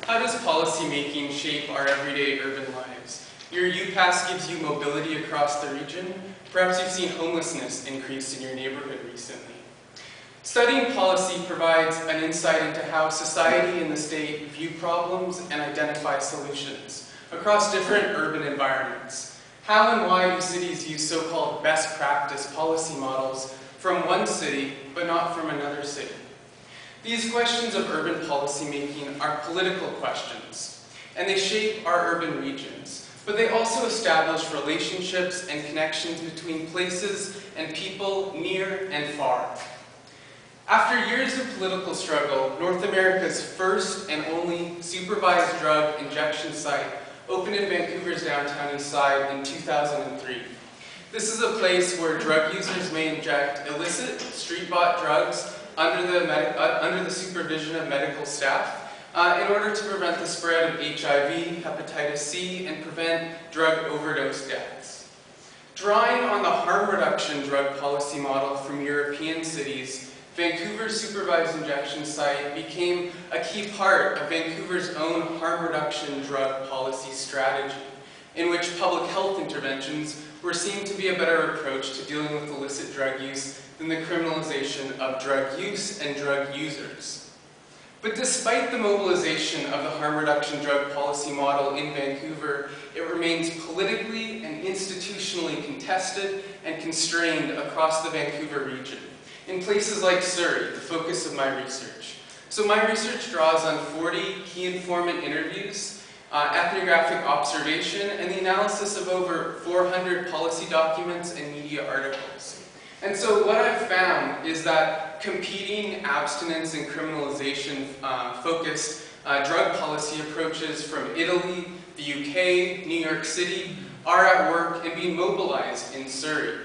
How does policymaking shape our everyday urban lives? Your UPass gives you mobility across the region. Perhaps you've seen homelessness increase in your neighborhood recently. Studying policy provides an insight into how society and the state view problems and identify solutions across different urban environments. How and why do cities use so-called best practice policy models from one city, but not from another city? These questions of urban policymaking are political questions, and they shape our urban regions, but they also establish relationships and connections between places and people near and far. After years of political struggle, North America's first and only supervised drug injection site opened in Vancouver's downtown east side in 2003. This is a place where drug users may inject illicit, street-bought drugs under the supervision of medical staff in order to prevent the spread of HIV, hepatitis C, and prevent drug overdose deaths. Drawing on the harm reduction drug policy model from European cities, Vancouver's supervised injection site became a key part of Vancouver's own harm reduction drug policy strategy, in which public health interventions were seen to be a better approach to dealing with illicit drug use than the criminalization of drug use and drug users. But despite the mobilization of the harm reduction drug policy model in Vancouver, it remains politically and institutionally contested and constrained across the Vancouver region, in places like Surrey, the focus of my research. So my research draws on 40 key informant interviews, ethnographic observation, and the analysis of over 400 policy documents and media articles. And so what I've found is that competing abstinence and criminalization focused drug policy approaches from Italy, the UK, New York City are at work and being mobilized in Surrey.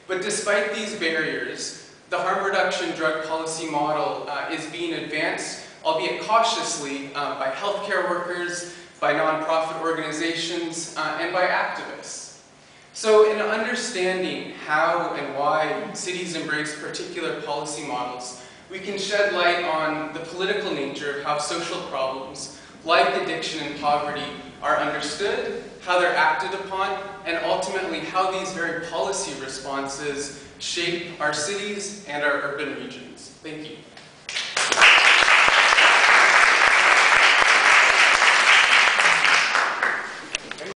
But despite these barriers, the harm reduction drug policy model is being advanced, albeit cautiously, by healthcare workers, by nonprofit organizations, and by activists. So in understanding how and why cities embrace particular policy models, we can shed light on the political nature of how social problems, like addiction and poverty, are understood, how they're acted upon, and ultimately how these very policy responses shape our cities and our urban regions. Thank you.